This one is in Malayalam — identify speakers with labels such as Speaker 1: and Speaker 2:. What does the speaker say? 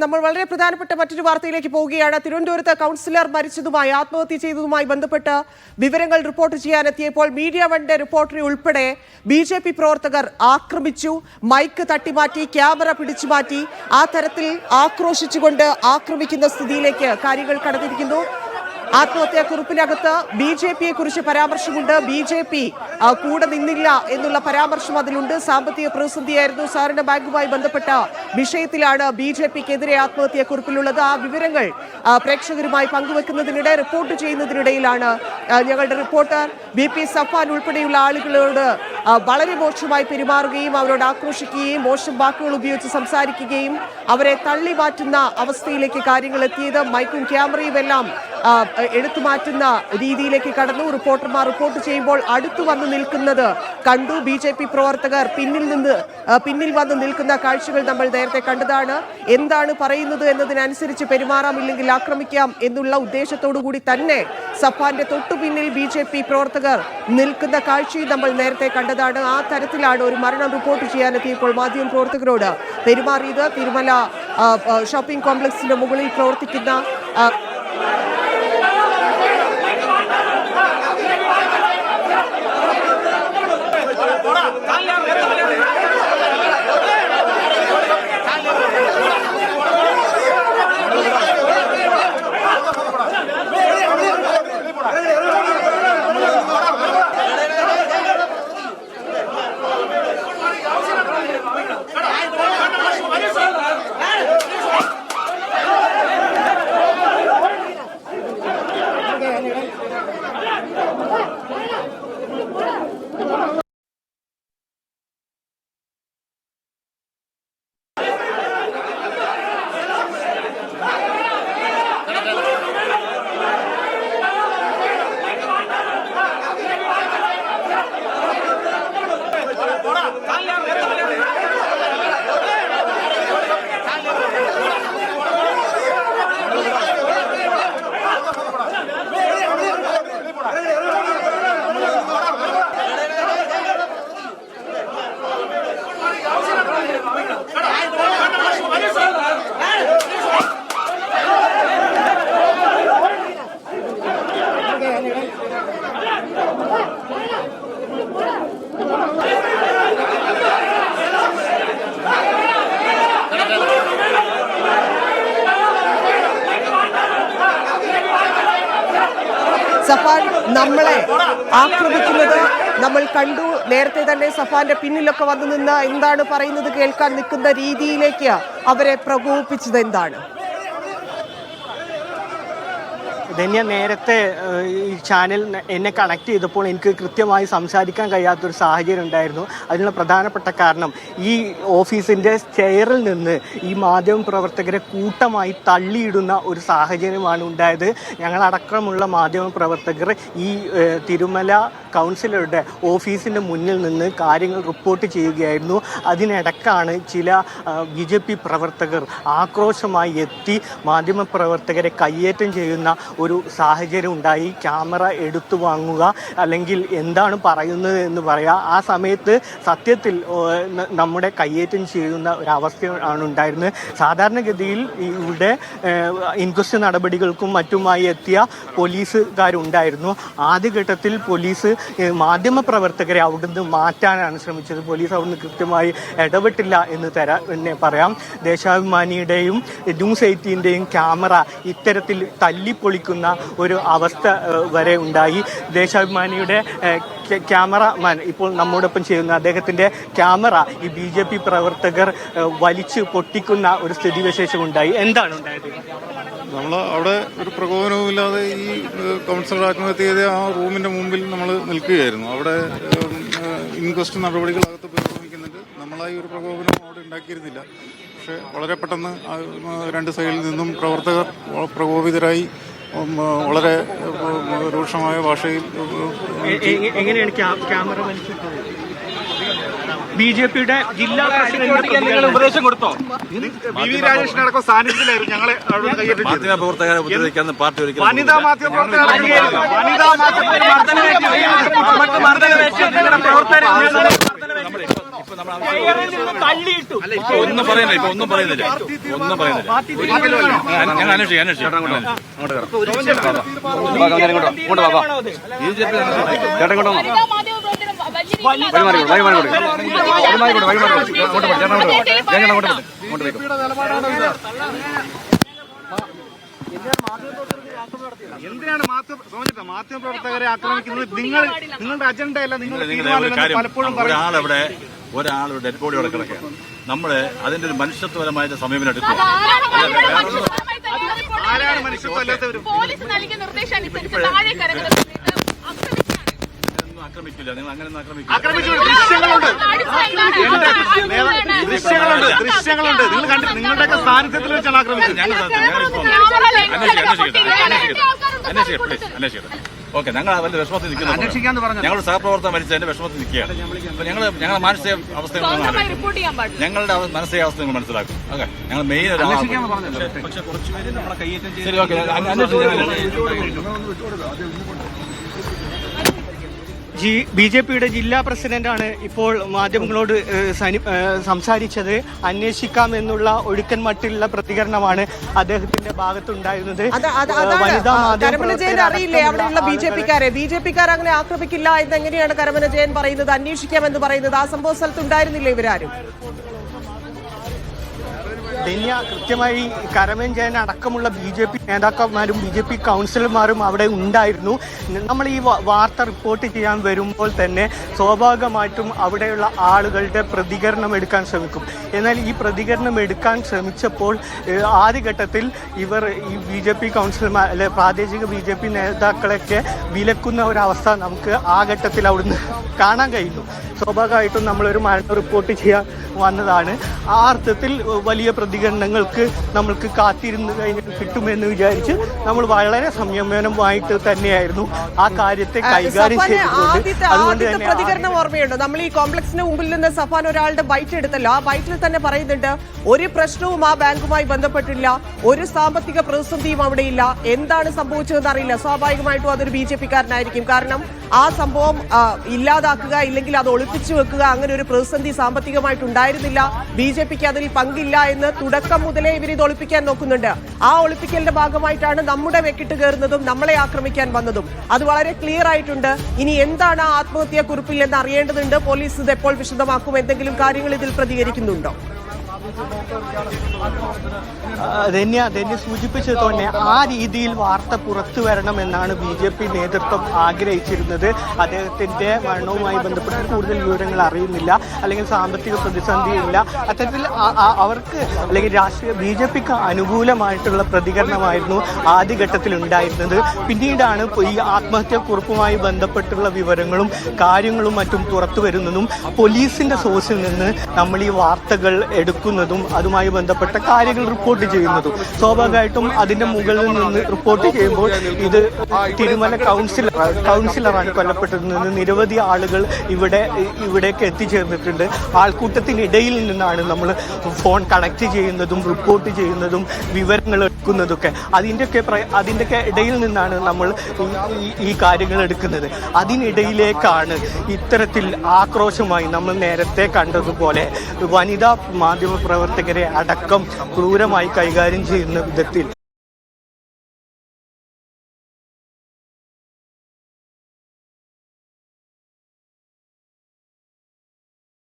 Speaker 1: നമ്മൾ വളരെ പ്രധാനപ്പെട്ട മറ്റൊരു വാർത്തയിലേക്ക് പോവുകയാണ്. തിരുവനന്തപുരത്ത് കൗൺസിലർ മരിച്ചതുമായി ആത്മഹത്യ ചെയ്തതുമായി ബന്ധപ്പെട്ട് വിവരങ്ങൾ റിപ്പോർട്ട് ചെയ്യാനെത്തിയപ്പോൾ മീഡിയ വണ്ടെ റിപ്പോർട്ടറെ ഉൾപ്പെടെ ബി.ജെ.പി. പ്രവർത്തകർ ആക്രമിച്ചു. മൈക്ക് തട്ടിമാറ്റി, ക്യാമറ പിടിച്ചു മാറ്റി, ആ തരത്തിൽ ആക്രോശിച്ചുകൊണ്ട് ആക്രമിക്കുന്ന സ്ഥിതിയിലേക്ക് കാര്യങ്ങൾ കടന്നിരിക്കുന്നു. ആത്മഹത്യാക്കുറിപ്പിനകത്ത് ബി.ജെ.പിയെ കുറിച്ച് പരാമർശമുണ്ട്. ബി.ജെ.പി. കൂടെ നിന്നില്ല എന്നുള്ള പരാമർശം അതിലുണ്ട്. സാമ്പത്തിക പ്രതിസന്ധിയായിരുന്നു, സഹകരണ ബാങ്കുമായി ബന്ധപ്പെട്ട വിഷയത്തിലാണ് ബി.ജെ.പിക്കെതിരെ ആത്മഹത്യാക്കുറിപ്പിലുള്ളത്. ആ വിവരങ്ങൾ പ്രേക്ഷകരുമായി പങ്കുവെക്കുന്നതിനിടെ റിപ്പോർട്ട് ചെയ്യുന്നതിനിടയിലാണ് ഞങ്ങളുടെ റിപ്പോർട്ടർ വി.പി. സഫാൻ ഉൾപ്പെടെയുള്ള ആളുകളോട് വളരെ മോശമായി പെരുമാറുകയും അവരോട് ആക്രോശിക്കുകയും മോശം വാക്കുകൾ ഉപയോഗിച്ച് സംസാരിക്കുകയും അവരെ തള്ളി മാറ്റുന്ന അവസ്ഥയിലേക്ക് കാര്യങ്ങൾ എത്തിയത്. മൈക്കും ക്യാമറയും എല്ലാം എടുത്തു മാറ്റുന്ന രീതിയിലേക്ക് കടന്നു. റിപ്പോർട്ടർമാർ റിപ്പോർട്ട് ചെയ്യുമ്പോൾ അടുത്തു വന്ന് നിൽക്കുന്നത് കണ്ടു. ബി.ജെ.പി. പ്രവർത്തകർ പിന്നിൽ വന്ന് നിൽക്കുന്ന കാഴ്ചകൾ നമ്മൾ നേരത്തെ കണ്ടതാണ്. എന്താണ് പറയുന്നത് എന്നതിനനുസരിച്ച് പെരുമാറാമില്ലെങ്കിൽ ആക്രമിക്കാം എന്നുള്ള ഉദ്ദേശത്തോടു കൂടി തന്നെ സഫാന്റെ തൊട്ടുപിന്നിൽ ബി.ജെ.പി. പ്രവർത്തകർ നിൽക്കുന്ന കാഴ്ചയും നമ്മൾ നേരത്തെ കണ്ടതാണ്. ആ തരത്തിലാണ് ഒരു മരണം റിപ്പോർട്ട് ചെയ്യാനെത്തിയപ്പോൾ മാധ്യമ പ്രവർത്തകരോട് പെരുമാറിയത്. തിരുമല ഷോപ്പിംഗ് കോംപ്ലക്സിന്റെ മുകളിൽ പ്രവർത്തിക്കുന്ന സഫാൻ നമ്മളെ ആക്രമിക്കുന്നത് നമ്മൾ കണ്ടു. നേരത്തെ തന്നെ സഫാന്റെ പിന്നിലൊക്കെ വന്നു നിന്ന് എന്താണ് പറയുന്നത് കേൾക്കാൻ നിൽക്കുന്ന രീതിയിലേക്ക് അവരെ പ്രകോപിപ്പിച്ചത് എന്താണ്?
Speaker 2: ധന്യ, നേരത്തെ ഈ ചാനൽ എന്നെ കണക്ട് ചെയ്തപ്പോൾ എനിക്ക് കൃത്യമായി സംസാരിക്കാൻ കഴിയാത്തൊരു സാഹചര്യം ഉണ്ടായിരുന്നു. അതിനുള്ള പ്രധാനപ്പെട്ട കാരണം ഈ ഓഫീസിൻ്റെ ചെയറിൽ നിന്ന് ഈ മാധ്യമ പ്രവർത്തകരെ കൂട്ടമായി തള്ളിയിടുന്ന ഒരു സാഹചര്യമാണ് ഉണ്ടായത്. ഞങ്ങളടക്കമുള്ള മാധ്യമ പ്രവർത്തകർ ഈ തിരുമല കൗൺസിലറുടെ ഓഫീസിൻ്റെ മുന്നിൽ നിന്ന് കാര്യങ്ങൾ റിപ്പോർട്ട് ചെയ്യുകയായിരുന്നു. അതിനിടക്കാണ് ചില ബി.ജെ.പി. പ്രവർത്തകർ ആക്രോശമായി എത്തി മാധ്യമ പ്രവർത്തകരെ കയ്യേറ്റം ചെയ്യുന്ന ഒരു സാഹചര്യം ഉണ്ടായി. ക്യാമറ എടുത്തു വാങ്ങുക, അല്ലെങ്കിൽ എന്താണ് പറയുന്നത് എന്ന് പറയുക. ആ സമയത്ത് സത്യത്തിൽ നമ്മുടെ കയ്യേറ്റം ചെയ്യുന്ന ഒരവസ്ഥയാണ് ഉണ്ടായിരുന്നത്. സാധാരണഗതിയിൽ ഇവിടെ ഇൻക്വസ്റ്റ് നടപടികൾക്കും മറ്റുമായി എത്തിയ പോലീസുകാരുണ്ടായിരുന്നു. ആദ്യഘട്ടത്തിൽ പോലീസ് മാധ്യമ പ്രവർത്തകരെ അവിടുന്ന് മാറ്റാനാണ് ശ്രമിച്ചത്. പോലീസ് അവിടുന്ന് കൃത്യമായി ഇടപെട്ടില്ല എന്ന് പറയാം. ദേശാഭിമാനിയുടെയും ന്യൂസ് 18ൻ്റെയും ക്യാമറ ഇത്തരത്തിൽ തല്ലിപ്പൊളിക്കുന്ന ഒരു അവസ്ഥ വരെ ഉണ്ടായി. ദേശാഭിമാനിയുടെ ക്യാമറമാൻ ഇപ്പോൾ നമ്മോടൊപ്പം ചെയ്യുന്ന അദ്ദേഹത്തിൻ്റെ ക്യാമറ ഈ ബി.ജെ.പി. പ്രവർത്തകർ വലിച്ചു പൊട്ടിക്കുന്ന ഒരു സ്ഥിതിവിശേഷം ഉണ്ടായി. എന്താണ് ഉണ്ടായത്?
Speaker 3: നമ്മൾ അവിടെ ഒരു പ്രകോപനവുമില്ലാതെ ഈ കൗൺസിലർ ആത്മഹത്യ ചെയ്ത ആ റൂമിന്റെ മുമ്പിൽ നമ്മൾ നിൽക്കുകയായിരുന്നു. അവിടെ ഇൻക്വസ്റ്റ് നടപടികൾ അകത്ത് പുരോഗമിക്കുന്നുണ്ട്. നമ്മളായി ഒരു പ്രകോപനം അവിടെ ഉണ്ടാക്കിയിരുന്നില്ല. പക്ഷെ വളരെ പെട്ടെന്ന് രണ്ട് സൈഡിൽ നിന്നും പ്രവർത്തകർ പ്രകോപിതരായി വളരെ രൂക്ഷമായ ഭാഷയിൽ
Speaker 2: എങ്ങനെയാണ് ക്യാമറ ബി.ജെ.പിയുടെ ജില്ലാ പ്രസിഡന്റ്
Speaker 4: ഉപദേശം കൊടുത്തോ? വി രാജേഷിനടക്കം സാന്നിധ്യത്തിലായിരുന്നു ഞങ്ങളെ മാധ്യമ പ്രവർത്തകരെ ഉപദ്രവിക്കാന്ന് പാർട്ടി ഒരിക്കലും വനിതാ മാധ്യമ പ്രവർത്തകരെ ഒന്നും പറയുന്നില്ല. ഞങ്ങൾ അന്വേഷിക്കാം.
Speaker 5: എന്തിനാണ് മാധ്യമപ്രവർത്തകരെ ആക്രമിക്കുന്നത്? നിങ്ങളുടെ അജണ്ടയല്ല, പലപ്പോഴും
Speaker 4: ഒരാൾ ഡെഡ് ബോഡി അവിടെ കിടക്കുകയാണ്. നമ്മള് അതിന്റെ ഒരു മനുഷ്യത്വപരമായ സമീപനം എടുത്തു.
Speaker 5: ആരാണ് മനുഷ്യത്വമല്ലാത്തവരും?
Speaker 4: ആക്രമിക്കില്ല. നിങ്ങൾ അങ്ങനെ
Speaker 5: ദൃശ്യങ്ങളുണ്ട്. നിങ്ങളുടെയൊക്കെ സാന്നിധ്യത്തിൽ വെച്ചാണ് ആക്രമിച്ചത്.
Speaker 4: അന്വേഷിക്കട്ടെ. ഓക്കെ, ഞങ്ങൾ അവരുടെ വിഷമത്തിൽ നിൽക്കുന്നു. ഞങ്ങളുടെ സഹപ്രവർത്തകർ മരിച്ചതിന്റെ വിഷമത്തിൽ നിൽക്കുകയാണ്. അപ്പൊ ഞങ്ങളുടെ മാനസിക അവസ്ഥ ഞങ്ങളുടെ മാനസികാവസ്ഥ നിങ്ങൾ മനസ്സിലാക്കും. ഓക്കെ, ഞങ്ങൾ മെയിൻ ശരി. ഓക്കെ,
Speaker 2: BJPയുടെ ജില്ലാ പ്രസിഡന്റാണ് ഇപ്പോൾ മാധ്യമങ്ങളോട് സംസാരിച്ചത്. അന്വേഷിക്കാം എന്നുള്ള ഒഴുക്കൻ മട്ടിലുള്ള പ്രതികരണമാണ് അദ്ദേഹത്തിന്റെ ഭാഗത്തുണ്ടായിരുന്നത്.
Speaker 1: അറിയില്ലേ അവിടെയുള്ള ബിജെപിക്കാർ അങ്ങനെ ആക്രമിക്കില്ല എന്നെങ്ങനെയാണ് കരമന ജയൻ പറയുന്നത്? അന്വേഷിക്കാമെന്ന് പറയുന്നത് ആ സംഭവ സ്ഥലത്ത് ഉണ്ടായിരുന്നില്ല ഇവരാരും?
Speaker 2: ധന്യ, കൃത്യമായി കരമന ജയൻ അടക്കമുള്ള BJP നേതാക്കന്മാരും BJP കൗൺസിലർമാരും അവിടെ ഉണ്ടായിരുന്നു. നമ്മൾ ഈ വാർത്ത റിപ്പോർട്ട് ചെയ്യാൻ വരുമ്പോൾ തന്നെ സ്വാഭാവികമായിട്ടും അവിടെയുള്ള ആളുകളുടെ പ്രതികരണം എടുക്കാൻ ശ്രമിക്കും. എന്നാൽ ഈ പ്രതികരണം എടുക്കാൻ ശ്രമിച്ചപ്പോൾ ആദ്യഘട്ടത്തിൽ ഇവർ ഈ BJP കൗൺസിലർമാർ അല്ലെ പ്രാദേശിക BJP നേതാക്കളൊക്കെ വിലക്കുന്ന ഒരവസ്ഥ നമുക്ക് ആ ഘട്ടത്തിൽ അവിടുന്ന് കാണാൻ കഴിയുന്നു. സ്വാഭാവികമായിട്ടും നമ്മളൊരു മരണം റിപ്പോർട്ട് ചെയ്യാൻ വന്നതാണ്. ആ അർത്ഥത്തിൽ വലിയ പ്രതികരണങ്ങൾക്ക് നമ്മൾക്ക് കാത്തിരുന്ന് കഴിഞ്ഞാൽ കിട്ടുമെന്ന് വിചാരിച്ച് നമ്മൾ വളരെ സംയമനമായിട്ട് തന്നെയായിരുന്നു ആ കാര്യത്തെ കൈകാര്യം ചെയ്തത്. അതുകൊണ്ട് തന്നെ
Speaker 1: പ്രതികരണം ഓർമ്മയുണ്ടോ? നമ്മൾ ഈ കോംപ്ലക്സിന് മുമ്പിൽ നിന്ന് സഫാൻ ഒരാളുടെ ബൈറ്റ് എടുത്തല്ലോ. ആ ബൈറ്റിൽ തന്നെ പറയുന്നുണ്ട് ഒരു പ്രശ്നവും ആ ബാങ്കുമായി ബന്ധപ്പെട്ടില്ല, ഒരു സാമ്പത്തിക പ്രതിസന്ധിയും അവിടെയില്ല, എന്താണ് സംഭവിച്ചതെന്ന് അറിയില്ല. സ്വാഭാവികമായിട്ടും അതൊരു BJPക്കാരനായിരിക്കും. കാരണം ആ സംഭവം ഇല്ലാതാക്കുക, ഇല്ലെങ്കിൽ അത് ഒളിപ്പിച്ചു വെക്കുക, അങ്ങനെ ഒരു പ്രതിസന്ധി സാമ്പത്തികമായിട്ടുണ്ടായിരുന്നില്ല. BJPക്ക് അതിൽ പങ്കില്ല എന്ന് തുടക്കം മുതലേ ഇവർ ഇത് ഒളിപ്പിക്കാൻ നോക്കുന്നുണ്ട്. ആ ഒളിപ്പിക്കലിന്റെ ഭാഗമായിട്ടാണ് നമ്മുടെ വെക്കിട്ട് കയറുന്നതും നമ്മളെ ആക്രമിക്കാൻ വന്നതും. അത് വളരെ ക്ലിയർ ആയിട്ടുണ്ട്. ഇനി എന്താണ് ആ ആത്മഹത്യാ കുറിപ്പിൽ എന്ന് അറിയേണ്ടതുണ്ട്. പോലീസ് ഇത് എപ്പോൾ വിശദമാക്കും? എന്തെങ്കിലും കാര്യങ്ങൾ ഇതിൽ പ്രതികരിക്കുന്നുണ്ടോ?
Speaker 2: ധന്യ സൂചിപ്പിച്ചത് തന്നെ ആ രീതിയിൽ വാർത്ത പുറത്തു വരണമെന്നാണ് BJP നേതൃത്വം ആഗ്രഹിച്ചിരുന്നത്. അദ്ദേഹത്തിന്റെ മരണവുമായി ബന്ധപ്പെട്ട് കൂടുതൽ വിവരങ്ങൾ അറിയുന്നില്ല, അല്ലെങ്കിൽ സാമ്പത്തിക പ്രതിസന്ധിയില്ല. അത്തരത്തിൽ അവർക്ക് അല്ലെങ്കിൽ BJPക്ക് അനുകൂലമായിട്ടുള്ള പ്രതികരണമായിരുന്നു ആദ്യഘട്ടത്തിൽ ഉണ്ടായിരുന്നത്. പിന്നീടാണ് ഈ ആത്മഹത്യാക്കുറിപ്പുമായി ബന്ധപ്പെട്ടുള്ള വിവരങ്ങളും കാര്യങ്ങളും മറ്റും പുറത്തു വരുന്നതും പോലീസിന്റെ സോഴ്സിൽ നിന്ന് നമ്മൾ ഈ വാർത്തകൾ എടുക്കുന്നതും അതുമായി ബന്ധപ്പെട്ട കാര്യങ്ങൾ റിപ്പോർട്ട് ചെയ്യുന്നതും. സ്വാഭാവികമായിട്ടും അതിന്റെ മുകളിൽ നിന്ന് റിപ്പോർട്ട് ചെയ്യുമ്പോൾ ഇത് തിരുമല കൗൺസിലറാണ് കൊല്ലപ്പെട്ടതെന്ന് നിരവധി ആളുകൾ ഇവിടേക്ക് എത്തിച്ചേർന്നിട്ടുണ്ട്. ആൾക്കൂട്ടത്തിനിടയിൽ നിന്നാണ് നമ്മൾ ഫോൺ കണക്ട് ചെയ്യുന്നതും റിപ്പോർട്ട് ചെയ്യുന്നതും വിവരങ്ങൾ എടുക്കുന്നതൊക്കെ. അതിൻ്റെയൊക്കെ ഇടയിൽ നിന്നാണ് നമ്മൾ ഈ കാര്യങ്ങൾ എടുക്കുന്നത്. അതിനിടയിലേക്കാണ് ഇത്തരത്തിൽ ആക്രോശമായി നമ്മൾ നേരത്തെ കണ്ടതുപോലെ വനിതാ മാധ്യമ പ്രവർത്തകരെ അടക്കം ക്രൂരമായി കൈകാര്യം ചെയ്യുന്ന വിധത്തിൽ